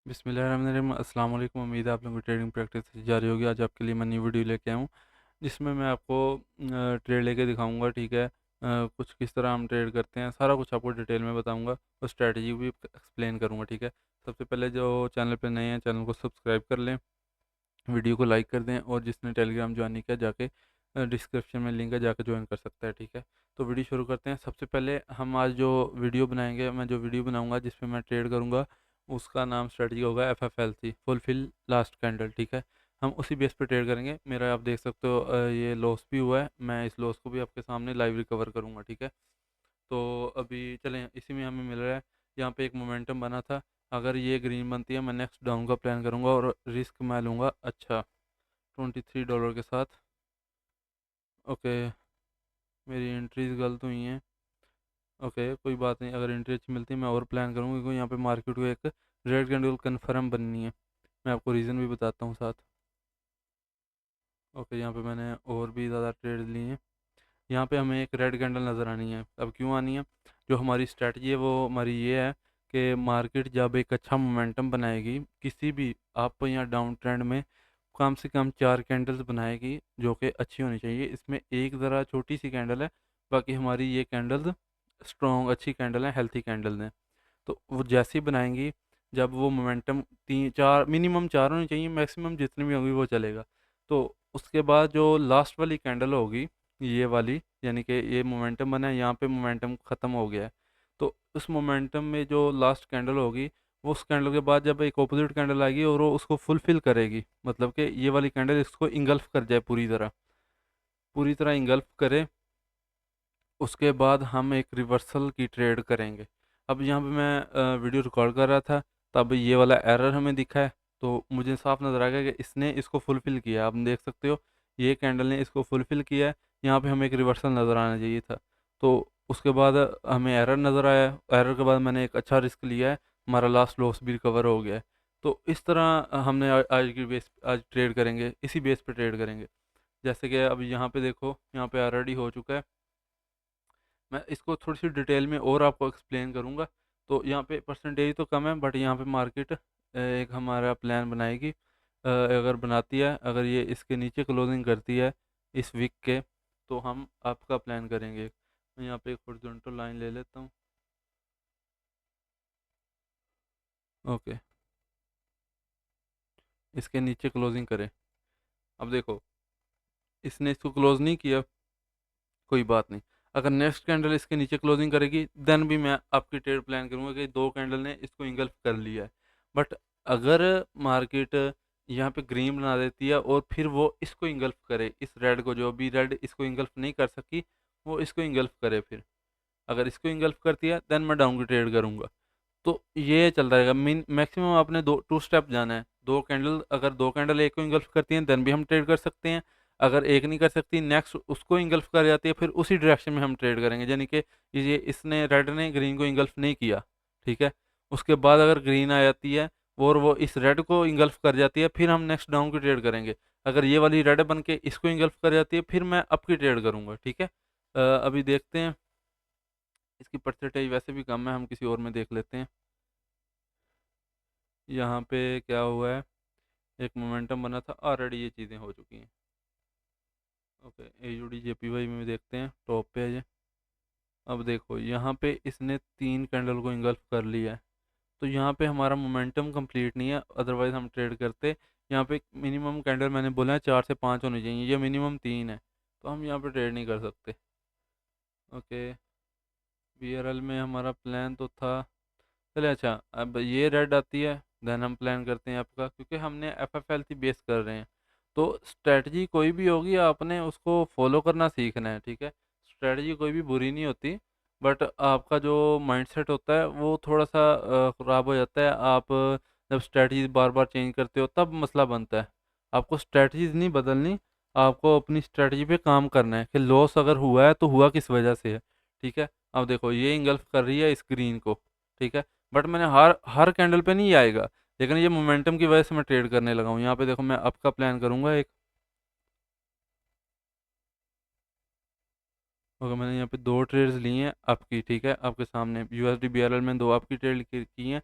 बिस्मिल्लाहिर्रहमानिर्रहीम। अस्सलाम वालेकुम। उम्मीद है आप लोगों की ट्रेडिंग प्रैक्टिस जारी होगी। आज आपके लिए मैं न्यू वीडियो लेके आया हूँ जिसमें मैं आपको ट्रेड लेके दिखाऊंगा। ठीक है, कुछ किस तरह हम ट्रेड करते हैं सारा कुछ आपको डिटेल में बताऊंगा और स्ट्रैटेजी भी एक्सप्लेन करूंगा। ठीक है, सबसे पहले जो चैनल पे नए हैं चैनल को सब्सक्राइब कर लें, वीडियो को लाइक कर दें और जिसने टेलीग्राम ज्वाइन नहीं किया जाके डिस्क्रिप्शन में लिंक है, जाकर ज्वाइन कर सकता है। ठीक है, तो वीडियो शुरू करते हैं। सबसे पहले हम आज जो वीडियो बनाएंगे, मैं जो वीडियो बनाऊंगा जिसमें मैं ट्रेड करूंगा उसका नाम स्ट्रेटजी होगा FFLC, फुलफिल लास्ट कैंडल। ठीक है, हम उसी बेस पे ट्रेड करेंगे। मेरा आप देख सकते हो ये लॉस भी हुआ है, मैं इस लॉस को भी आपके सामने लाइव रिकवर करूंगा। ठीक है, तो अभी चलें, इसी में हमें मिल रहा है, यहाँ पे एक मोमेंटम बना था। अगर ये ग्रीन बनती है मैं नेक्स्ट डाउन का प्लान करूंगा और रिस्क मैं लूँगा अच्छा $23 के साथ। ओके, मेरी एंट्रीज गलत हुई हैं। ओके, कोई बात नहीं, अगर एंट्री अच्छी मिलती है मैं और प्लान करूँगा क्योंकि यहाँ पे मार्केट को एक रेड कैंडल कन्फर्म बननी है। मैं आपको रीज़न भी बताता हूँ साथ। ओके, यहाँ पे मैंने और भी ज़्यादा ट्रेड लिए हैं। यहाँ पे हमें एक रेड कैंडल नज़र आनी है। अब क्यों आनी है? जो हमारी स्ट्रैटेजी है वो हमारी ये है कि मार्केट जब एक अच्छा मोमेंटम बनाएगी किसी भी आप यहाँ डाउन ट्रेंड में, कम से कम 4 कैंडल्स बनाएगी जो कि अच्छी होनी चाहिए। इसमें एक ज़रा छोटी सी कैंडल है, बाकी हमारी ये कैंडल्स स्ट्रॉन्ग अच्छी कैंडल है, हेल्थी कैंडल हैं। तो वो जैसे ही बनाएंगी, जब वो मोमेंटम 3 4 मिनिमम 4 होनी चाहिए, मैक्सिमम जितनी भी होगी वो चलेगा। तो उसके बाद जो लास्ट वाली कैंडल होगी ये वाली, यानी कि ये मोमेंटम बना है, यहाँ पे मोमेंटम ख़त्म हो गया है। तो उस मोमेंटम में जो लास्ट कैंडल होगी, वो उस कैंडल के बाद जब एक ऑपोजिट कैंडल आएगी और वो उसको फुलफिल करेगी, मतलब कि ये वाली कैंडल इसको इंगल्फ कर जाए, पूरी तरह इंगल्फ करे। उसके बाद हम एक रिवर्सल की ट्रेड करेंगे। अब यहाँ पे मैं वीडियो रिकॉर्ड कर रहा था, तब ये वाला एरर हमें दिखा है। तो मुझे साफ नज़र आ गया कि इसने इसको फुलफ़िल किया है। आप देख सकते हो ये कैंडल ने इसको फुलफ़िल किया है। यहाँ पे हमें एक रिवर्सल नज़र आना चाहिए था। तो उसके बाद हमें एरर नज़र आया। एरर के बाद मैंने एक अच्छा रिस्क लिया है, हमारा लास्ट लॉस भी रिकवर हो गया है। तो इस तरह हमने आज की बेस आज ट्रेड करेंगे, इसी बेस पे ट्रेड करेंगे। जैसे कि अब यहाँ पे देखो, यहाँ पे ऑलरेडी हो चुका है। मैं इसको थोड़ी सी डिटेल में और आपको एक्सप्लेन करूँगा। तो यहाँ पे परसेंटेज तो कम है, बट यहाँ पे मार्केट एक हमारा प्लान बनाएगी। अगर बनाती है, अगर ये इसके नीचे क्लोजिंग करती है इस वीक के, तो हम आपका प्लान करेंगे। मैं यहाँ पे एक हॉरिजॉन्टल लाइन ले लेता हूँ। ओके, इसके नीचे क्लोजिंग करें। अब देखो, इसने इसको क्लोज नहीं किया, कोई बात नहीं। अगर नेक्स्ट कैंडल इसके नीचे क्लोजिंग करेगी, देन भी मैं आपकी ट्रेड प्लान करूंगा कि दो कैंडल ने इसको इंगल्फ कर लिया है। बट अगर मार्केट यहाँ पे ग्रीन बना देती है और फिर वो इसको इंगल्फ करे, इस रेड को, जो अभी रेड इसको इंगल्फ नहीं कर सकी, वो इसको इंगल्फ करे, फिर अगर इसको इंगल्फ करती है देन मैं डाउन की ट्रेड करूंगा। तो ये चलता रहेगा। मीन मैक्सिमम आपने दो टू स्टेप जाना है। दो कैंडल, अगर दो कैंडल एक को इंगल्फ करती हैं देन भी हम ट्रेड कर सकते हैं। अगर एक नहीं कर सकती, नेक्स्ट उसको इंगल्फ कर जाती है, फिर उसी डायरेक्शन में हम ट्रेड करेंगे। यानी कि ये इसने रेड ने ग्रीन को इंगल्फ नहीं किया, ठीक है, उसके बाद अगर ग्रीन आ जाती है और वो इस रेड को इंगल्फ कर जाती है, फिर हम नेक्स्ट डाउन की ट्रेड करेंगे। अगर ये वाली रेड बन के इसको इंगल्फ कर जाती है, फिर मैं अप की ट्रेड करूंगा। ठीक है, अभी देखते हैं। इसकी परसेंटेज वैसे भी कम है, हम किसी और में देख लेते हैं। यहाँ पे क्या हुआ है, एक मोमेंटम बना था, ऑलरेडी ये चीज़ें हो चुकी हैं। ओके, AUD JPY में देखते हैं, टॉप पे है ये। अब देखो यहाँ पे इसने 3 कैंडल को इंगल्फ कर लिया है। तो यहाँ पे हमारा मोमेंटम कंप्लीट नहीं है, अदरवाइज हम ट्रेड करते। यहाँ पे मिनिमम कैंडल मैंने बोला है 4 से 5 होनी चाहिए, ये मिनिमम 3 है, तो हम यहाँ पे ट्रेड नहीं कर सकते। ओके, BRL में हमारा प्लान तो था। चले अच्छा, अब ये रेड आती है, देन हम प्लान करते हैं आपका, क्योंकि हमने FFLC बेस कर रहे हैं। तो स्ट्रेटजी कोई भी होगी आपने उसको फॉलो करना सीखना है। ठीक है, स्ट्रेटजी कोई भी बुरी नहीं होती, बट आपका जो माइंडसेट होता है वो थोड़ा सा ख़राब हो जाता है। आप जब स्ट्रेटजी बार बार चेंज करते हो तब मसला बनता है। आपको स्ट्रेटजीज नहीं बदलनी, आपको अपनी स्ट्रेटजी पे काम करना है कि लॉस अगर हुआ है तो हुआ किस वजह से है। ठीक है, अब देखो ये इंगल्फ कर रही है इस ग्रीन को, ठीक है, बट मैंने हर हर कैंडल पे नहीं आएगा, लेकिन ये मोमेंटम की वजह से मैं ट्रेड करने लगा हूँ। यहाँ पे देखो मैं अप का प्लान करूँगा एक। ओके, मैंने यहाँ पे 2 ट्रेड्स लिए हैं अप की। ठीक है, आपके सामने USD BRL में 2 अप की ट्रेड की हैं।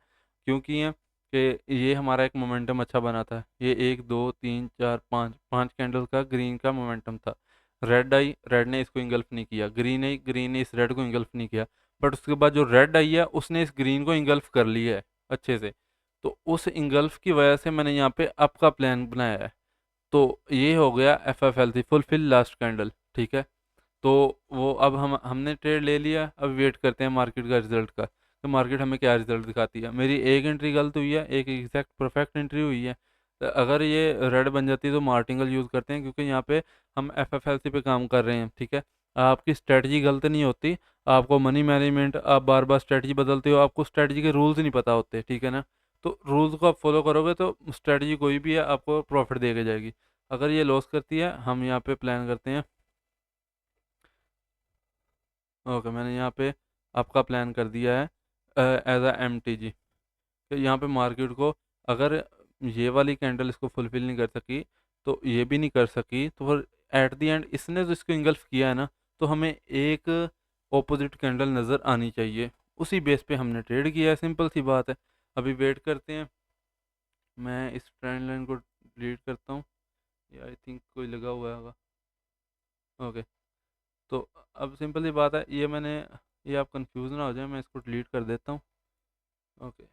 क्यों की हैं? कि ये हमारा एक मोमेंटम अच्छा बना था, ये 1 2 3 4 5 कैंडल का ग्रीन का मोमेंटम था। रेड आई, रेड ने इसको इंगल्फ नहीं किया, ग्रीन आई, ग्रीन ने इस रेड को इंगल्फ नहीं किया। बट उसके बाद जो रेड आई है उसने इस ग्रीन को इंगल्फ कर लिया है अच्छे से। तो उस इंगल्फ की वजह से मैंने यहाँ पे अप का प्लान बनाया है। तो ये हो गया एफ एफ एल थी, फुलफिल लास्ट कैंडल, ठीक है। तो वो अब हमने ट्रेड ले लिया, अब वेट करते हैं मार्केट का रिजल्ट का, तो मार्केट हमें क्या रिजल्ट दिखाती है। मेरी एक एंट्री गलत हुई है, एक एग्जैक्ट परफेक्ट एंट्री हुई है। तो अगर ये रेड बन जाती है तो मार्टिंगल यूज़ करते हैं, क्योंकि यहाँ पे हम एफ एफ एल सी पे काम कर रहे हैं, ठीक है। आपकी स्ट्रेटजी गलत नहीं होती, आपको मनी मैनेजमेंट, आप बार बार स्ट्रेटजी बदलते हो, आपको स्ट्रेटजी के रूल्स नहीं पता होते, ठीक है ना। तो रूल्स को आप फॉलो करोगे तो स्ट्रेटजी कोई भी है आपको प्रॉफिट दे के जाएगी। अगर ये लॉस करती है, हम यहाँ पे प्लान करते हैं। ओके, मैंने यहाँ पे आपका प्लान कर दिया है as a M T G. तो यहाँ पे मार्केट को, अगर ये वाली कैंडल इसको फुलफिल नहीं कर सकी, तो ये भी नहीं कर सकी, तो फिर एट द एंड इसने जो इसको इंगल्फ किया है ना, तो हमें एक ऑपोजिट कैंडल नज़र आनी चाहिए। उसी बेस पे हमने ट्रेड किया है, सिंपल सी बात है। अभी वेट करते हैं, मैं इस ट्रेंड लाइन को डिलीट करता हूँ, ये आई थिंक कोई लगा हुआ होगा। ओके, तो अब सिंपल सी बात है, ये मैंने, ये आप कंफ्यूज ना हो जाए, मैं इसको डिलीट कर देता हूँ। ओके,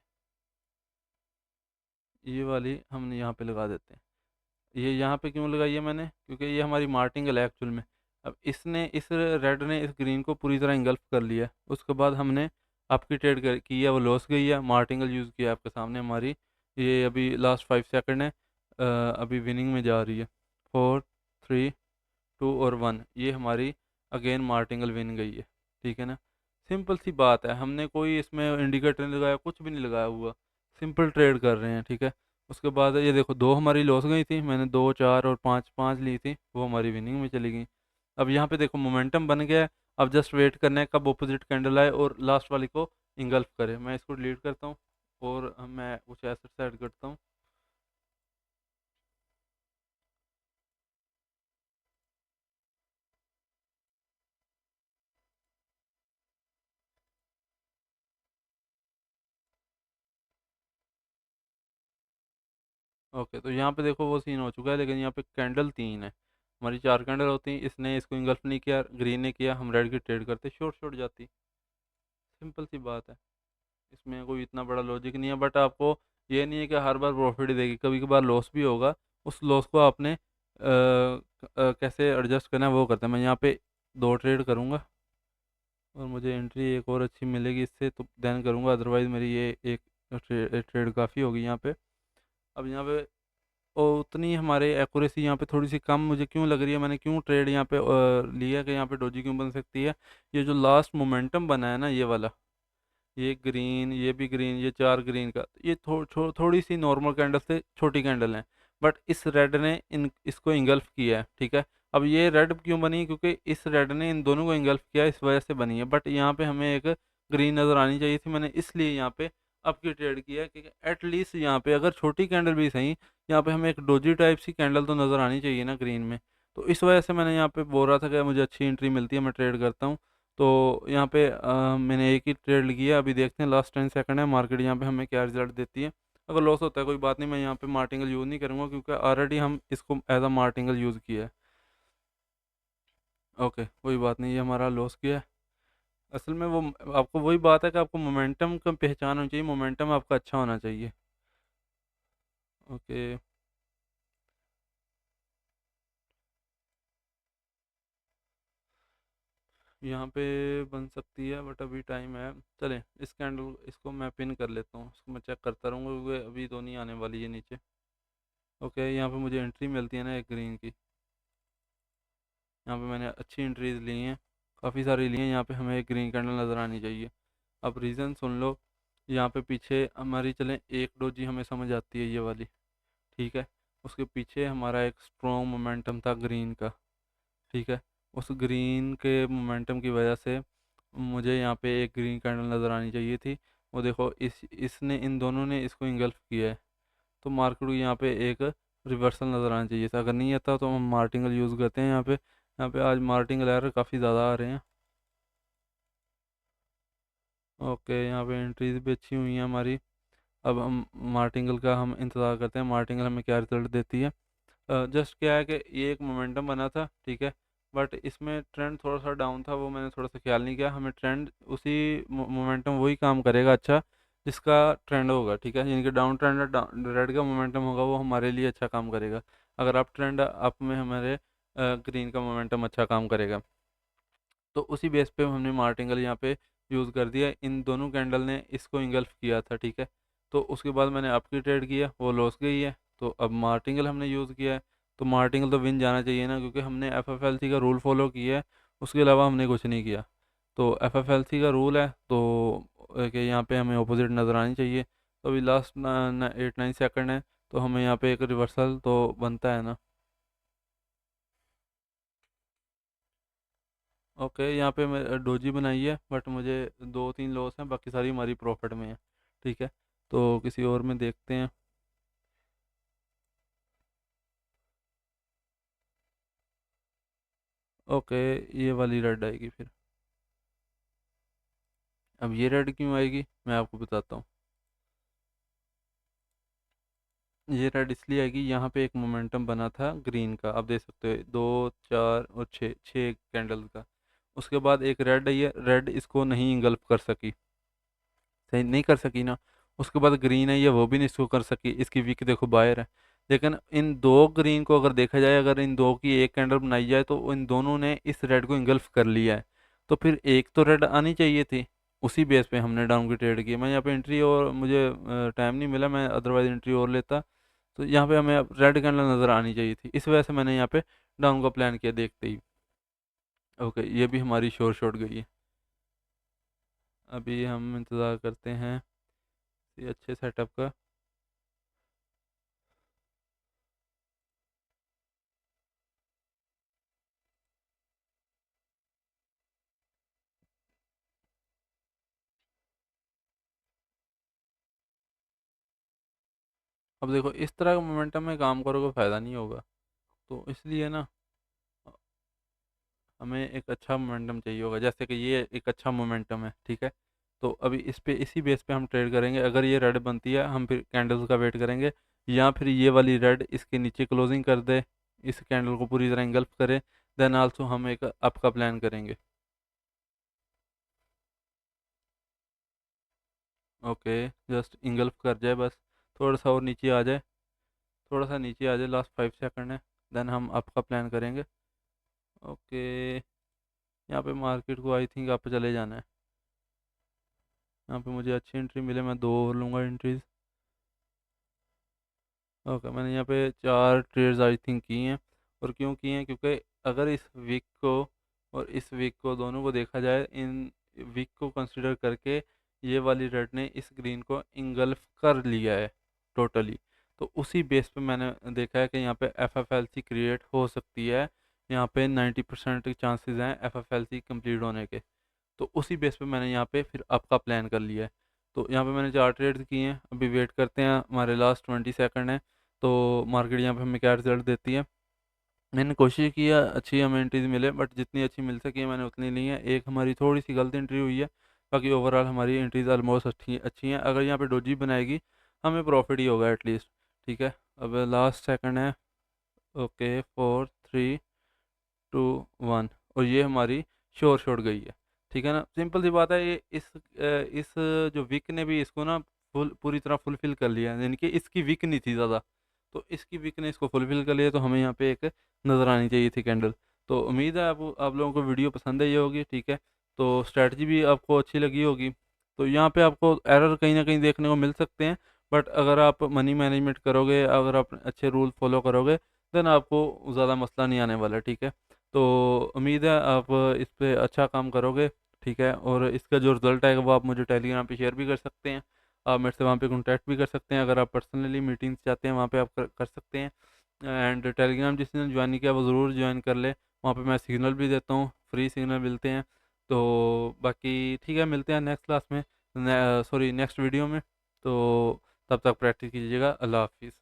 ये वाली हमने यहाँ पे लगा देते हैं। ये यहाँ पे क्यों लगाई है मैंने, क्योंकि ये हमारी मार्टिंगल है एक्चुअल में। अब इसने, इस रेड ने इस ग्रीन को पूरी तरह इंगल्फ कर लिया है। उसके बाद हमने आपकी ट्रेड की है, वो लॉस गई है, मार्टिंगल यूज़ किया आपके सामने हमारी। ये अभी लास्ट 5 सेकंड है, अभी विनिंग में जा रही है। 4 3 2 और 1, ये हमारी अगेन मार्टिंगल विन गई है, ठीक है ना। सिंपल सी बात है, हमने कोई इसमें इंडिकेटर नहीं लगाया, कुछ भी नहीं लगाया हुआ, सिंपल ट्रेड कर रहे हैं, ठीक है। उसके बाद ये देखो, दो हमारी लॉस गई थी, मैंने 2 4 और 5 5 ली थी, वो हमारी विनिंग में चली गई। अब यहाँ पे देखो मोमेंटम बन गया है। अब जस्ट वेट करना है कब अपोजिट कैंडल आए और लास्ट वाली को इंगल्फ करे। मैं इसको डिलीट करता हूँ और मैं कुछ एसेट्स ऐड करता हूँ। ओके, तो यहाँ पे देखो वो सीन हो चुका है, लेकिन यहाँ पे कैंडल 3 है, हमारी 4 कैंडल होती हैं, इसने इसको इंगल्फ नहीं किया, ग्रीन ने किया, हम रेड की ट्रेड करते, शॉर्ट शॉर्ट जाती। सिंपल सी बात है, इसमें कोई इतना बड़ा लॉजिक नहीं है। बट आपको ये नहीं है कि हर बार प्रॉफिट ही देगी, कभी कभार लॉस भी होगा। उस लॉस को आपने कैसे एडजस्ट करना है वो करते हैं। मैं यहाँ पे 2 ट्रेड करूँगा और मुझे एंट्री एक और अच्छी मिलेगी इससे तो देन करूँगा, अदरवाइज़ मेरी ये एक ट्रेड काफ़ी होगी यहाँ पे। अब यहाँ पे और उतनी हमारे एक्यूरेसी यहाँ पे थोड़ी सी कम मुझे क्यों लग रही है, मैंने क्यों ट्रेड यहाँ पे लिया कि यहाँ पे डोजी क्यों बन सकती है। ये जो लास्ट मोमेंटम बना है ना, ये वाला, ये ग्रीन, ये भी ग्रीन, ये 4 ग्रीन का, ये थोड़ी सी नॉर्मल कैंडल से छोटी कैंडल है। बट इस रेड ने इन इसको इंगल्फ किया है, ठीक है। अब ये रेड क्यों बनी, क्योंकि इस रेड ने इन दोनों को इंगल्फ किया, इस वजह से बनी है। बट यहाँ पे हमें एक ग्रीन नज़र आनी चाहिए थी, मैंने इसलिए यहाँ पे अप की ट्रेड किया है, क्योंकि एटलीस्ट यहाँ पे अगर छोटी कैंडल भी सही, यहाँ पे हमें एक डोजी टाइप सी कैंडल तो नज़र आनी चाहिए ना ग्रीन में। तो इस वजह से मैंने यहाँ पे बोल रहा था कि मुझे अच्छी एंट्री मिलती है, मैं ट्रेड करता हूँ। तो यहाँ पे मैंने एक ही ट्रेड लिया है, अभी देखते हैं लास्ट 10 सेकंड है, मार्केट यहाँ पे हमें क्या रिजल्ट देती है। अगर लॉस होता है कोई बात नहीं, मैं यहाँ पे मार्टिंगल यूज़ नहीं करूँगा, क्योंकि ऑलरेडी हम इसको एज अ मार्टिंगल यूज़ किया है। ओके, कोई बात नहीं, ये हमारा लॉस किया है। असल में वो, आपको वही बात है कि आपको मोमेंटम का पहचान होनी चाहिए, मोमेंटम आपका अच्छा होना चाहिए। ओके, यहाँ पे बन सकती है बट अभी टाइम है। चलें, इस कैंडल इसको मैं पिन कर लेता हूँ, इसको मैं चेक करता रहूँगा, क्योंकि अभी तो नहीं आने वाली है नीचे। ओके, यहाँ पे मुझे एंट्री मिलती है ना एक ग्रीन की, यहाँ पे मैंने अच्छी एंट्रीज ली हैं, काफ़ी सारी ली हैं। यहाँ पे हमें एक ग्रीन कैंडल नज़र आनी चाहिए। अब रीज़न सुन लो, यहाँ पे पीछे हमारी, चलें एक डोजी हमें समझ आती है ये वाली, ठीक है। उसके पीछे हमारा एक स्ट्रॉन्ग मोमेंटम था ग्रीन का, ठीक है। उस ग्रीन के मोमेंटम की वजह से मुझे यहाँ पे एक ग्रीन कैंडल नज़र आनी चाहिए थी। वो देखो, इसने, इन दोनों ने इसको इंगल्फ किया है, तो मार्केट को यहाँ पे एक रिवर्सल नज़र आना चाहिए था। अगर नहीं आता तो हम मार्टिंगल यूज़ करते हैं। यहाँ पे आज मार्टिंगल एरर काफ़ी ज़्यादा आ रहे हैं। ओके, यहाँ पे एंट्रीज भी अच्छी हुई हैं हमारी। अब हम मार्टिंगल का हम इंतज़ार करते हैं, मार्टिंगल हमें क्या रिजल्ट देती है। जस्ट क्या है कि ये एक मोमेंटम बना था, ठीक है, बट इसमें ट्रेंड थोड़ा सा डाउन था, वो मैंने थोड़ा सा ख्याल नहीं किया। हमें ट्रेंड उसी मोमेंटम वही काम करेगा अच्छा जिसका ट्रेंड होगा, ठीक है, यानी कि डाउन ट्रेंड रेड का मोमेंटम होगा वो हमारे लिए अच्छा काम करेगा। अगर अप ट्रेंड अप में हमारे ग्रीन का मोमेंटम अच्छा काम करेगा। तो उसी बेस पे हमने मार्टिंगल यहाँ पे यूज़ कर दिया, इन दोनों कैंडल ने इसको इंगल्फ किया था, ठीक है। तो उसके बाद मैंने अप की ट्रेड किया, वो लॉस गई है, तो अब मार्टिंगल हमने यूज़ किया है। तो मार्टिंगल तो विन जाना चाहिए ना, क्योंकि हमने एफएफएलसी का रूल फॉलो किया है, उसके अलावा हमने कुछ नहीं किया। तो एफएफएलसी का रूल है तो कि यहाँ पे हमें अपोजिट नज़र आनी चाहिए। तो अभी लास्ट 8-9 सेकंड है, तो हमें यहाँ पे एक रिवर्सल तो बनता है ना। ओके, यहाँ पे मैं डोजी बनाई है, बट मुझे 2-3 लॉस हैं, बाकी सारी हमारी प्रॉफिट में है, ठीक है। तो किसी और में देखते हैं। ओके, ये वाली रेड आएगी फिर। अब ये रेड क्यों आएगी मैं आपको बताता हूँ। ये रेड इसलिए आएगी, यहाँ पे एक मोमेंटम बना था ग्रीन का, आप देख सकते हो 2, 4 और 6 कैंडल का। उसके बाद एक रेड आई है, रेड इसको नहीं इंगल्फ कर सकी, सही नहीं कर सकी ना। उसके बाद ग्रीन है, ये वो भी नहीं इसको कर सकी, इसकी विक देखो बाहर है। लेकिन इन दो ग्रीन को अगर देखा जाए, अगर इन दो की एक कैंडल बनाई जाए, तो इन दोनों ने इस रेड को इंगल्फ कर लिया है। तो फिर एक तो रेड आनी चाहिए थी, उसी बेस पे हमने डाउन की ट्रेड की। मैं यहाँ पे एंट्री, और मुझे टाइम नहीं मिला, मैं अदरवाइज एंट्री और लेता। तो यहाँ पे हमें रेड कैंडल नज़र आनी चाहिए थी, इस वजह से मैंने यहाँ पे डाउन का प्लान किया देखते ही। ओके, ये भी हमारी शोर शॉट गई है। अभी हम इंतज़ार करते हैं ये अच्छे सेटअप का। अब देखो, इस तरह का मोमेंटम में काम करोगे फ़ायदा नहीं होगा, तो इसलिए ना हमें एक अच्छा मोमेंटम चाहिए होगा, जैसे कि ये एक अच्छा मोमेंटम है, ठीक है। तो अभी इस पे इसी बेस पे हम ट्रेड करेंगे। अगर ये रेड बनती है, हम फिर कैंडल्स का वेट करेंगे, या फिर ये वाली रेड इसके नीचे क्लोजिंग कर दे, इस कैंडल को पूरी तरह इंगल्फ करे, देन आल्सो हम एक अप का प्लान करेंगे। ओके, जस्ट इंगल्फ कर जाए बस, थोड़ा सा और नीचे आ जाए, थोड़ा सा नीचे आ जाए, लास्ट 5 सेकंड है, देन हम अप का प्लान करेंगे। ओके, यहाँ पे मार्केट को आई थिंक अप चले जाना है। यहाँ पे मुझे अच्छी एंट्री मिले, मैं दो और लूँगा एंट्रीज। ओके, मैंने यहाँ पे 4 ट्रेड्स आई थिंक की हैं। और क्यों की हैं, क्योंकि अगर इस वीक को और इस वीक को दोनों को देखा जाए, इन वीक को कंसिडर करके ये वाली रेड ने इस ग्रीन को इंगल्फ कर लिया है टोटली। तो उसी बेस पे मैंने देखा है कि यहाँ पे F F L C create हो सकती है, यहाँ पे 90% चांसेस हैं F F L C complete होने के। तो उसी बेस पे मैंने यहाँ पे फिर आपका प्लान कर लिया है। तो यहाँ पे मैंने 4 ट्रेड्स किए हैं, अभी वेट करते हैं, हमारे लास्ट 20 सेकंड हैं। तो मार्केट यहाँ पे हमें क्या रिजल्ट देती है। मैंने कोशिश की है अच्छी हमें एंट्रीज मिले, बट जितनी अच्छी मिल सकी है मैंने उतनी ली है। एक हमारी थोड़ी सी गलत एंट्री हुई है, बाकी ओवरऑल हमारी एंट्रीज ऑलमोस्ट अच्छी अच्छी हैं। अगर यहाँ पे डोजी बनाएगी, हमें प्रॉफिट ही होगा एटलीस्ट, ठीक है। अब लास्ट सेकंड है। ओके, 4, 3, 2, 1, और ये हमारी श्योर शॉट गई है, ठीक है ना। सिंपल सी बात है, ये इस जो विक ने भी इसको ना पूरी तरह फुलफिल कर लिया है, यानी कि इसकी विक नहीं थी ज़्यादा, तो इसकी विक ने इसको फुलफिल कर लिया। तो हमें यहाँ पे एक नज़र आनी चाहिए थी कैंडल। तो उम्मीद है आप लोगों को वीडियो पसंद आई होगी, ठीक है। तो स्ट्रैटेजी भी आपको अच्छी लगी होगी। तो यहाँ पे आपको एरर कहीं ना कहीं देखने को मिल सकते हैं, बट अगर आप मनी मैनेजमेंट करोगे, अगर आप अच्छे रूल फॉलो करोगे, देन आपको ज़्यादा मसला नहीं आने वाला, ठीक है। तो उम्मीद है आप इस पे अच्छा काम करोगे, ठीक है। और इसका जो रिज़ल्ट आएगा वो आप मुझे टेलीग्राम पे शेयर भी कर सकते हैं, आप मेरे से वहाँ पे कॉन्टैक्ट भी कर सकते हैं। अगर आप पर्सनली मीटिंग्स चाहते हैं, वहाँ पे आप कर सकते हैं। एंड टेलीग्राम जिसने ज्वाइन नहीं किया वो ज़रूर ज्वाइन कर ले, वहाँ पे मैं सिग्नल भी देता हूँ, फ्री सिग्नल मिलते हैं। तो बाकी ठीक है, मिलते हैं नेक्स्ट क्लास में, सॉरी नेक्स्ट वीडियो में। तो तब तक प्रैक्टिस कीजिएगा। अल्लाह हाफिज़।